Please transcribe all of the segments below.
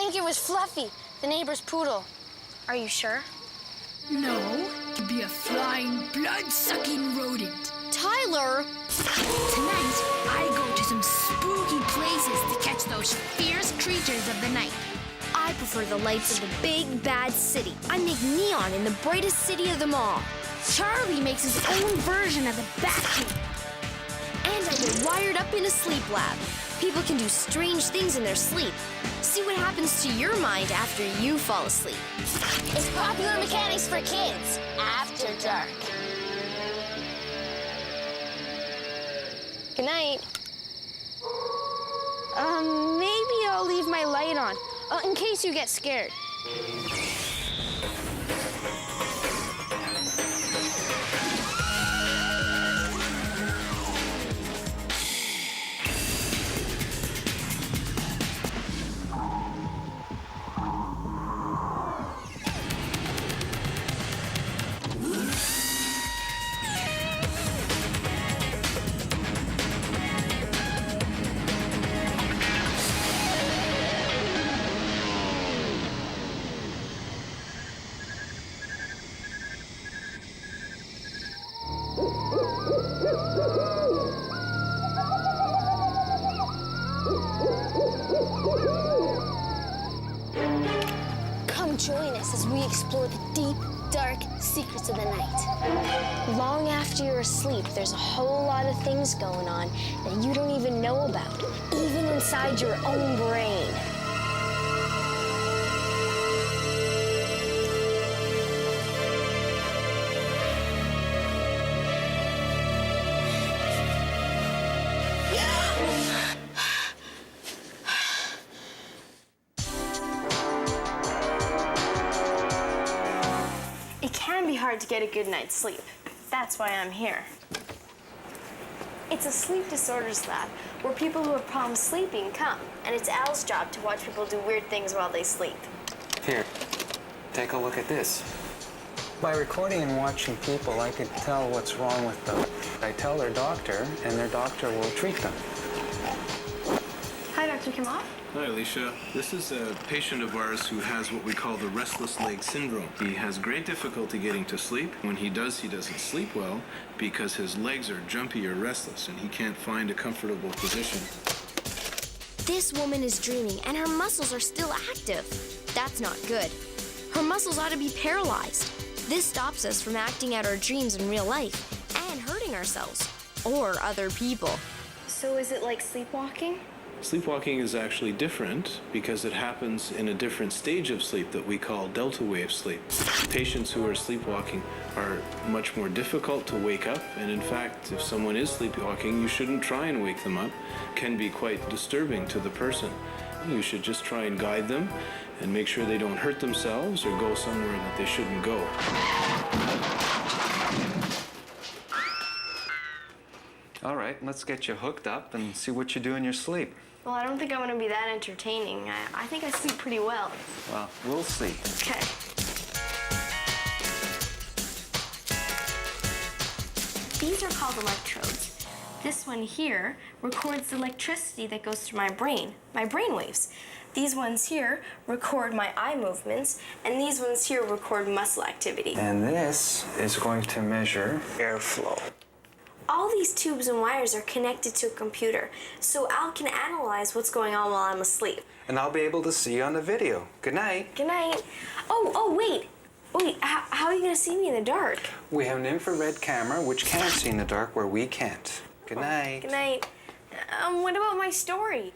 think it was Fluffy, the neighbor's poodle. Are you sure? No, it could be a flying, blood-sucking rodent. Tyler! Tonight, I go to some spooky places to catch those fierce creatures of the night. I prefer the lights of the big, bad city. I make neon in the brightest city of them all. Charlie makes his own version of the Batcave. And I get wired up in a sleep lab. People can do strange things in their sleep. See what happens to your mind after you fall asleep. It's Popular Mechanics for Kids, After Dark. Good night. Maybe I'll leave my light on, in case you get scared. Come join us as we explore the deep, dark secrets of the night. Long after you're asleep, there's a whole lot of things going on that you don't even know about, even inside your own brain. It can be hard to get a good night's sleep. That's why I'm here. It's a sleep disorders lab where people who have problems sleeping come, and it's Al's job to watch people do weird things while they sleep. Here, take a look at this. By recording and watching people, I can tell what's wrong with them. I tell their doctor, and their doctor will treat them. Hi, Dr. Kamal. Hi, Alicia. This is a patient of ours who has what we call the restless leg syndrome. He has great difficulty getting to sleep. When he does, he doesn't sleep well because his legs are jumpy or restless and he can't find a comfortable position. This woman is dreaming and her muscles are still active. That's not good. Her muscles ought to be paralyzed. This stops us from acting out our dreams in real life and hurting ourselves or other people. So is it like sleepwalking? Sleepwalking is actually different because it happens in a different stage of sleep that we call delta wave sleep. Patients who are sleepwalking are much more difficult to wake up, and in fact, if someone is sleepwalking, you shouldn't try and wake them up. It can be quite disturbing to the person. You should just try and guide them and make sure they don't hurt themselves or go somewhere that they shouldn't go. All right, let's get you hooked up and see what you do in your sleep. Well, I don't think I'm gonna be that entertaining. I think I sleep pretty well. Well, we'll see. Okay. These are called electrodes. This one here records the electricity that goes through my brain waves. These ones here record my eye movements, and these ones here record muscle activity. And this is going to measure airflow. All these tubes and wires are connected to a computer, so Al can analyze what's going on while I'm asleep. And I'll be able to see you on the video. Good night. Good night. Wait. How are you gonna see me in the dark? We have an infrared camera which can see in the dark where we can't. Good night. Good night. What about my story?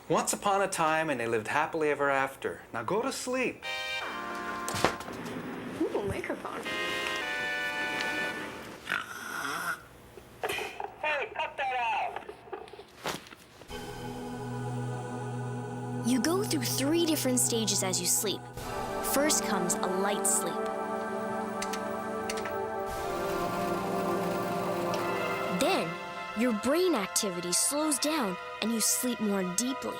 Once upon a time and they lived happily ever after. Now go to sleep. Ooh, microphone. You go through 3 different stages as you sleep. First comes a light sleep. Then, your brain activity slows down and you sleep more deeply.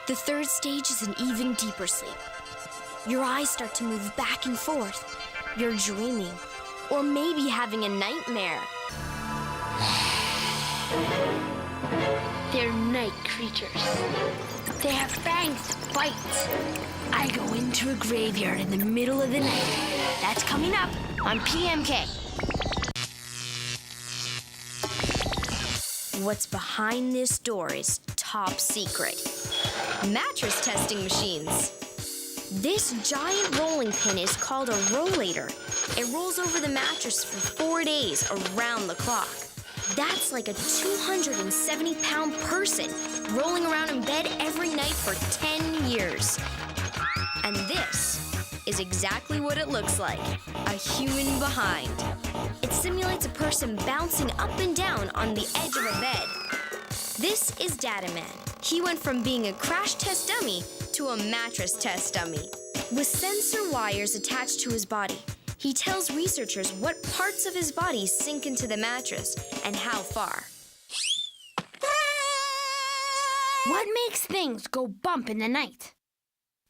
The third stage is an even deeper sleep. Your eyes start to move back and forth. You're dreaming, or maybe having a nightmare. They're night creatures. They have fangs to bite. I go into a graveyard in the middle of the night. That's coming up on PMK. What's behind this door is top secret. Mattress testing machines. This giant rolling pin is called a rollator. It rolls over the mattress for 4 days around the clock. That's like a 270-pound person rolling around in bed every night for 10 years. And this is exactly what it looks like, a human behind. It simulates a person bouncing up and down on the edge of a bed. This is Data Man. He went from being a crash test dummy to a mattress test dummy. With sensor wires attached to his body, he tells researchers what parts of his body sink into the mattress and how far. What makes things go bump in the night?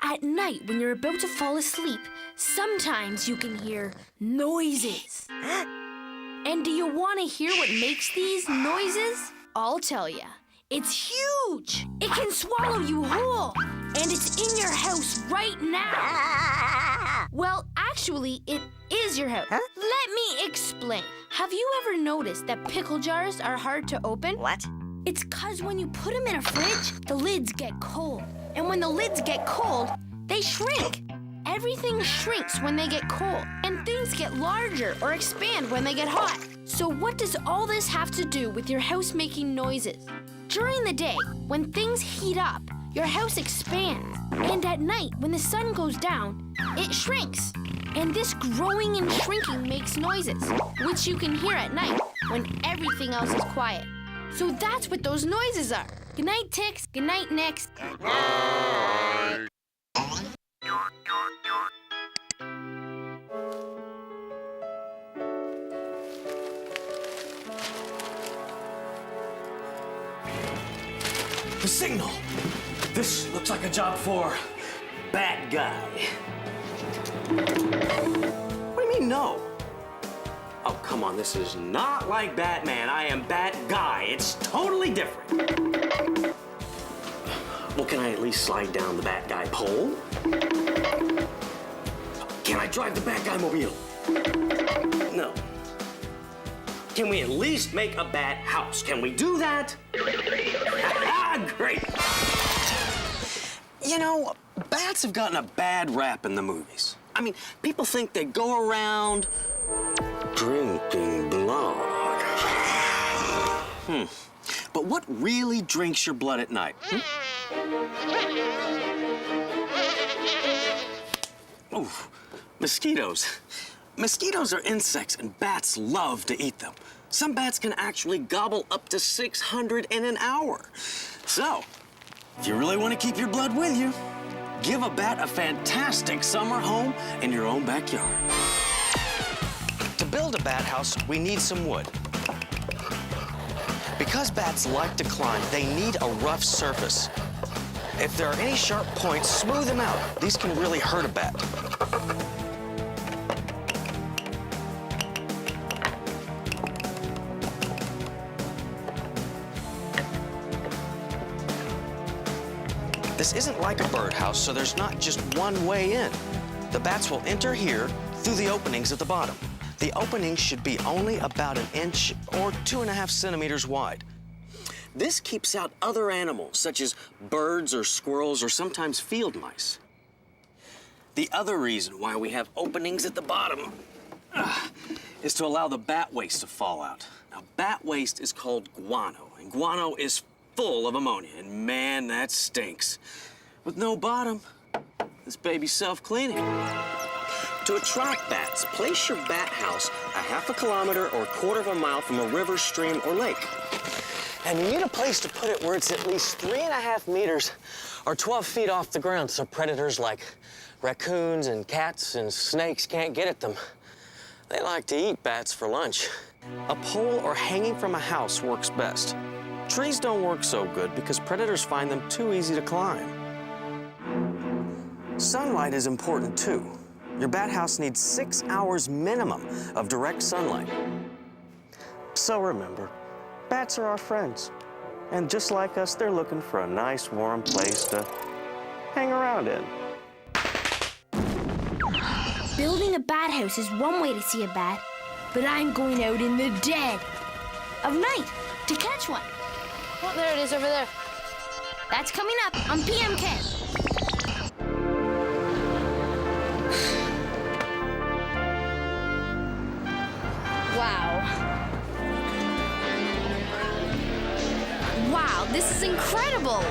At night, when you're about to fall asleep, sometimes you can hear noises. And do you want to hear what makes these noises? I'll tell ya. It's huge! It can swallow you whole! And it's in your house right now! Well, actually, it is your house. Let me explain. Have you ever noticed that pickle jars are hard to open? What? It's 'cause when you put them in a fridge, the lids get cold. And when the lids get cold, they shrink. Everything shrinks when they get cold, and things get larger or expand when they get hot. So what does all this have to do with your house making noises? During the day, when things heat up, your house expands. And at night, when the sun goes down, it shrinks. And this growing and shrinking makes noises, which you can hear at night when everything else is quiet. So that's what those noises are. Good night, Tix. Good night, Nix. The signal. This looks like a job for Bat Guy. What do you mean, no? Oh, come on, this is not like Batman. I am Bat Guy. It's totally different. Well, can I at least slide down the Bat Guy pole? Can I drive the Bat Guy mobile? No. Can we at least make a bat house? Can we do that? Great. You know, bats have gotten a bad rap in the movies. I mean, people think they go around drinking blood. But what really drinks your blood at night? Ooh, mosquitoes. Mosquitoes are insects, and bats love to eat them. Some bats can actually gobble up to 600 in an hour. So, if you really want to keep your blood with you, give a bat a fantastic summer home in your own backyard. To build a bat house, we need some wood. Because bats like to climb, they need a rough surface. If there are any sharp points, smooth them out. These can really hurt a bat. This isn't like a birdhouse, so there's not just one way in. The bats will enter here through the openings at the bottom. The openings should be only about 1 inch or 2.5 centimeters wide. This keeps out other animals, such as birds or squirrels or sometimes field mice. The other reason why we have openings at the bottom is to allow the bat waste to fall out. Now, bat waste is called guano, and guano is full of ammonia, and man, that stinks. With no bottom, this baby's self-cleaning. To attract bats, place your bat house a 1/2 kilometer or 1/4 mile from a river, stream, or lake. And you need a place to put it where it's at least 3.5 meters or 12 feet off the ground so predators like raccoons and cats and snakes can't get at them. They like to eat bats for lunch. A pole or hanging from a house works best. Trees don't work so good because predators find them too easy to climb. Sunlight is important too. Your bat house needs 6 hours minimum of direct sunlight. So remember, bats are our friends. And just like us, they're looking for a nice, warm place to hang around in. Building a bat house is one way to see a bat, but I'm going out in the dead of night to catch one. Oh, there it is over there. That's coming up on PMK. Wow. Wow, this is incredible!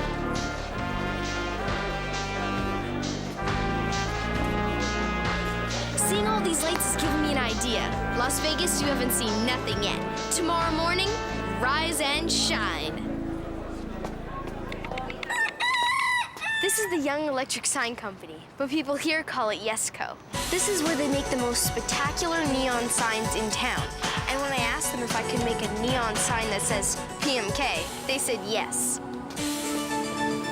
Seeing all these lights is giving me an idea. Las Vegas, you haven't seen nothing yet. Tomorrow morning, rise and shine. This is the Young Electric Sign Company, but people here call it Yesco. This is where they make the most spectacular neon signs in town. And when I asked them if I could make a neon sign that says PMK, they said yes.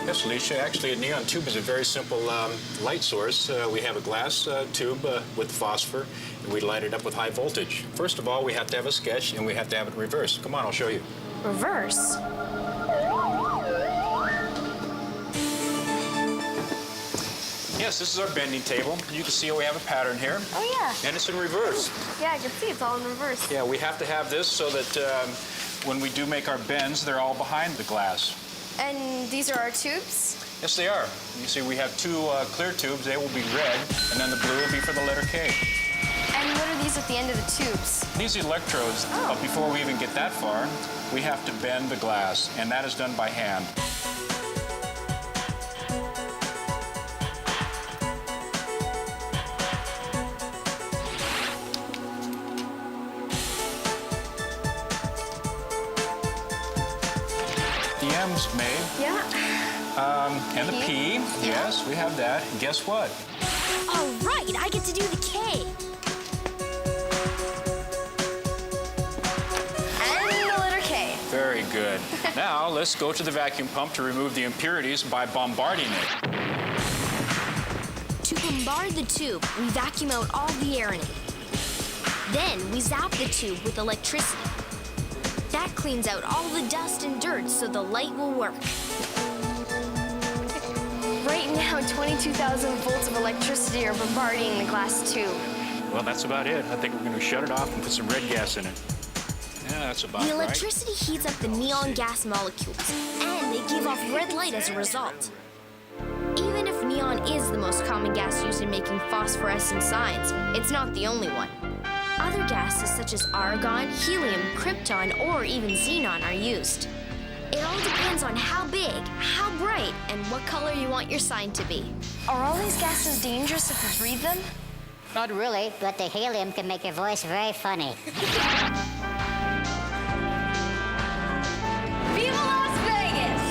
Yes, Alicia. Actually, a neon tube is a very simple light source. We have a glass tube with phosphor, and we light it up with high voltage. First of all, we have to have a sketch, and we have to have it reversed. Come on, I'll show you. Reverse? Yes, this is our bending table. You can see we have a pattern here. Oh, yeah. And it's in reverse. Yeah, I can see it's all in reverse. Yeah, we have to have this so that when we do make our bends, they're all behind the glass. And these are our tubes? Yes, they are. You see, we have two clear tubes. They will be red, and then the blue will be for the letter K. And what are these at the end of the tubes? These electrodes, but before we even get that far, we have to bend the glass, and that is done by hand. The M's made. Yeah. And the P, yes, we have that. And guess what? All right, I get to do the K. And the letter K. Very good. Now, let's go to the vacuum pump to remove the impurities by bombarding it. To bombard the tube, we vacuum out all the air in it. Then we zap the tube with electricity. That cleans out all the dust and dirt so the light will work. Right now, 22,000 volts of electricity are bombarding the glass tube. Well, that's about it. I think we're going to shut it off and put some red gas in it. Yeah, that's about The right. electricity heats up the neon gas molecules, and they give off red light as a result. Even if neon is the most common gas used in making phosphorescent signs, it's not the only one. Other gases such as argon, helium, krypton, or even xenon are used. It all depends on how big, how bright, and what color you want your sign to be. Are all these gases dangerous if you breathe them? Not really, but the helium can make your voice very funny. Viva Las Vegas!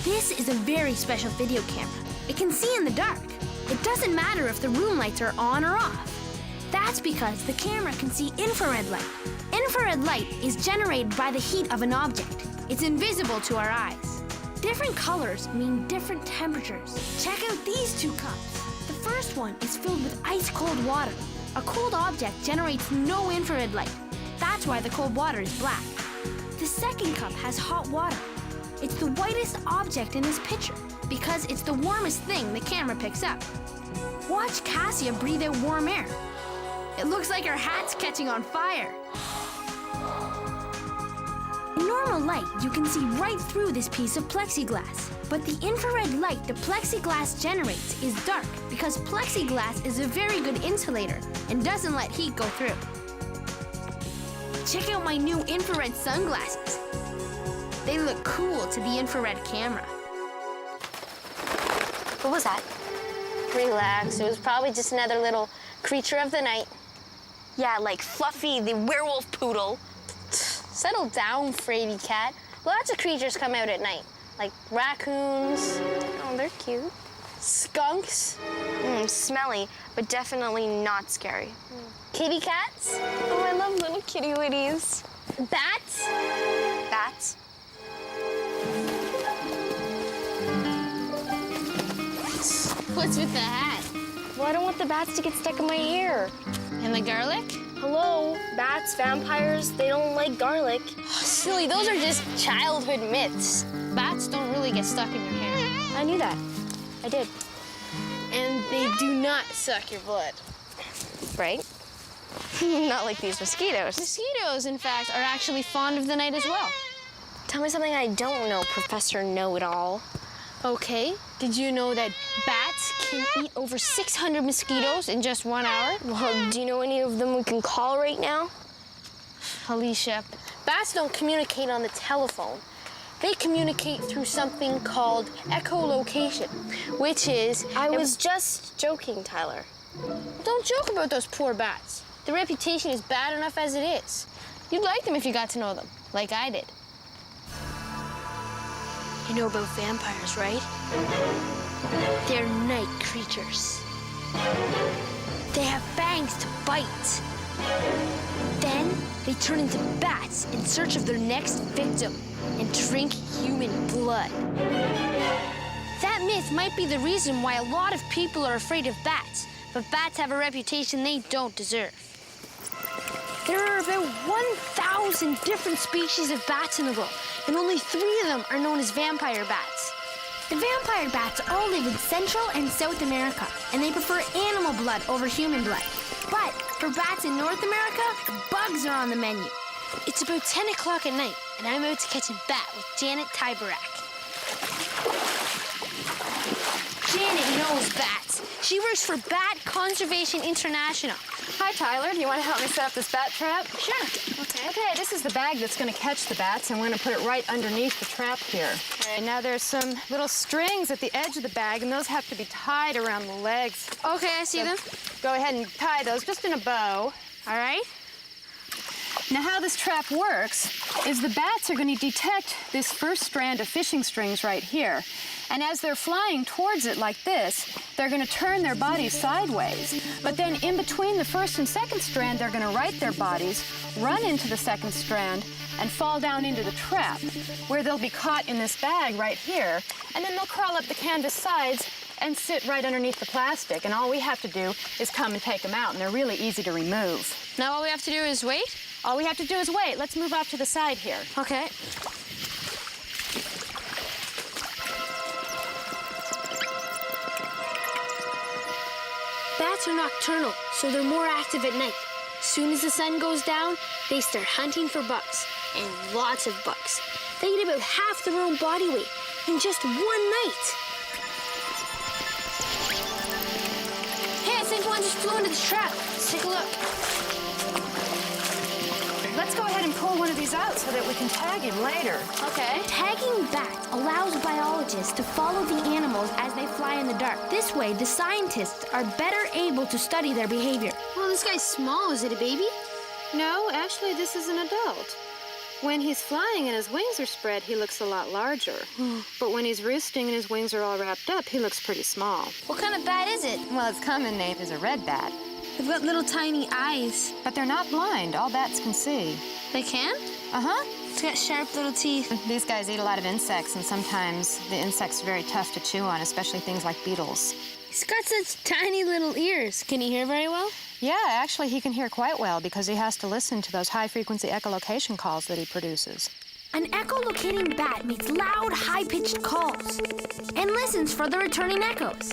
This is a very special video camera. It can see in the dark. It doesn't matter if the room lights are on or off. That's because the camera can see infrared light. Infrared light is generated by the heat of an object. It's invisible to our eyes. Different colors mean different temperatures. Check out these two cups. The first one is filled with ice-cold water. A cold object generates no infrared light. That's why the cold water is black. The second cup has hot water. It's the whitest object in this picture because it's the warmest thing the camera picks up. Watch Cassia breathe out warm air. It looks like her hat's catching on fire. In normal light, you can see right through this piece of plexiglass. But the infrared light the plexiglass generates is dark because plexiglass is a very good insulator and doesn't let heat go through. Check out my new infrared sunglasses. They look cool to the infrared camera. What was that? Relax. It was probably just another little creature of the night. Yeah, like Fluffy, the werewolf poodle. Settle down, fraidy cat. Lots of creatures come out at night, like raccoons. Oh, they're cute. Skunks. Smelly, but definitely not scary. Kitty cats. Oh, I love little kitty witties. Bats. Bats. What's with the hat? Well, I don't want the bats to get stuck in my ear. And the garlic? Hello, bats, vampires, they don't like garlic. Silly, those are just childhood myths. Bats don't really get stuck in your hair. I knew that. I did. And they do not suck your blood. Right? Not like these mosquitoes. Mosquitoes, in fact, are actually fond of the night as well. Tell me something I don't know, Professor Know-It-All. Okay, did you know that bats can eat over 600 mosquitoes in just 1 hour? Well, do you know any of them we can call right now? Alicia, bats don't communicate on the telephone. They communicate through something called echolocation, which is... I was just joking, Tyler. Don't joke about those poor bats. Their reputation is bad enough as it is. You'd like them if you got to know them, like I did. You know about vampires, right? They're night creatures. They have fangs to bite. Then they turn into bats in search of their next victim and drink human blood. That myth might be the reason why a lot of people are afraid of bats, but bats have a reputation they don't deserve. There are about 1,000 different species of bats in the world, and only 3 of them are known as vampire bats. The vampire bats all live in Central and South America, and they prefer animal blood over human blood. But for bats in North America, bugs are on the menu. It's about 10 o'clock at night, and I'm out to catch a bat with Janet Tybarak. Janet knows bats. She works for Bat Conservation International. Hi, Tyler. Do you want to help me set up this bat trap? Sure. Okay. Okay, this is the bag that's going to catch the bats, and we're going to put it right underneath the trap here. Okay, now there's some little strings at the edge of the bag, and those have to be tied around the legs. Okay, I see them. Go ahead and tie those just in a bow. All right. Now, how this trap works is the bats are going to detect this first strand of fishing strings right here. And as they're flying towards it like this, they're going to turn their bodies sideways. But then in between the first and second strand, they're going to right their bodies, run into the second strand, and fall down into the trap, where they'll be caught in this bag right here. And then they'll crawl up the canvas sides and sit right underneath the plastic. And all we have to do is come and take them out, and they're really easy to remove. Now all we have to do is wait? All we have to do is wait. Let's move off to the side here. Okay. Bats are nocturnal, so they're more active at night. Soon as the sun goes down, they start hunting for bugs, and lots of bugs. They eat about half their own body weight in just one night. Hey, I think one just flew into the trap. Let's take a look. Let's go ahead and pull one of these out so that we can tag him later. Okay. Tagging bats allows biologists to follow the animals as they fly in the dark. This way, the scientists are better able to study their behavior. Well, this guy's small. Is it a baby? No, actually, this is an adult. When he's flying and his wings are spread, he looks a lot larger. But when he's roosting and his wings are all wrapped up, he looks pretty small. What kind of bat is it? Well, its common name is a red bat. They've got little tiny eyes. But they're not blind. All bats can see. They can? Uh-huh. It's got sharp little teeth. These guys eat a lot of insects, and sometimes the insects are very tough to chew on, especially things like beetles. He's got such tiny little ears. Can he hear very well? Yeah, actually, he can hear quite well because he has to listen to those high-frequency echolocation calls that he produces. An echolocating bat makes loud, high-pitched calls and listens for the returning echoes.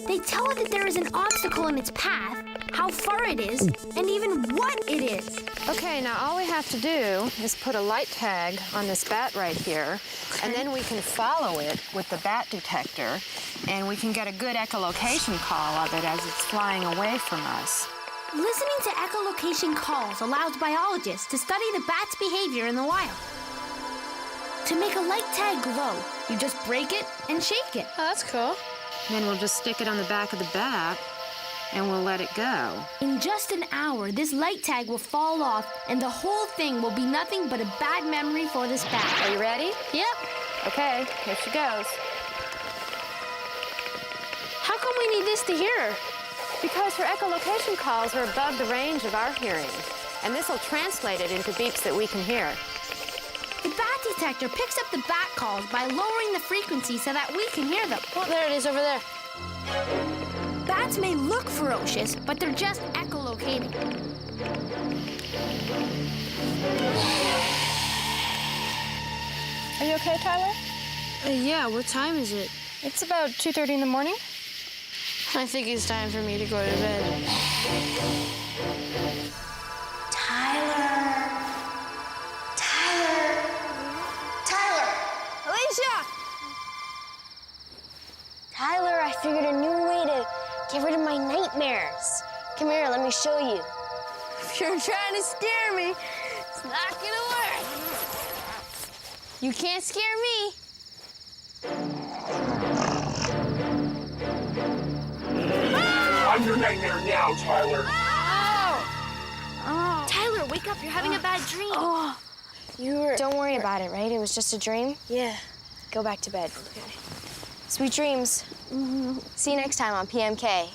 They tell it that there is an obstacle in its path, how far it is, and even what it is. Okay, now all we have to do is put a light tag on this bat right here, and then we can follow it with the bat detector, and we can get a good echolocation call of it as it's flying away from us. Listening to echolocation calls allows biologists to study the bat's behavior in the wild. To make a light tag glow, you just break it and shake it. Oh, that's cool. Then we'll just stick it on the back of the bat, and we'll let it go. In just an hour, this light tag will fall off, and the whole thing will be nothing but a bad memory for this bat. Are you ready? Yep. Okay, here she goes. How come we need this to hear her? Because her echolocation calls are above the range of our hearing, and this will translate it into beeps that we can hear. The bat detector picks up the bat calls by lowering the frequency so that we can hear them. Oh, there it is over there. Bat Bats may look ferocious, but they're just echolocating. Are you okay, Tyler? Yeah, what time is it? It's about 2:30 in the morning. I think it's time for me to go to bed. Tyler! Alicia! Tyler, I figured a new way to get rid of my nightmares. Come here, let me show you. If you're trying to scare me, it's not gonna work. You can't scare me. I'm your nightmare now, Tyler. Tyler, wake up. You're having a bad dream. Don't worry about it, right? It was just a dream? Yeah. Go back to bed. Okay. Sweet dreams. See you next time on PMK.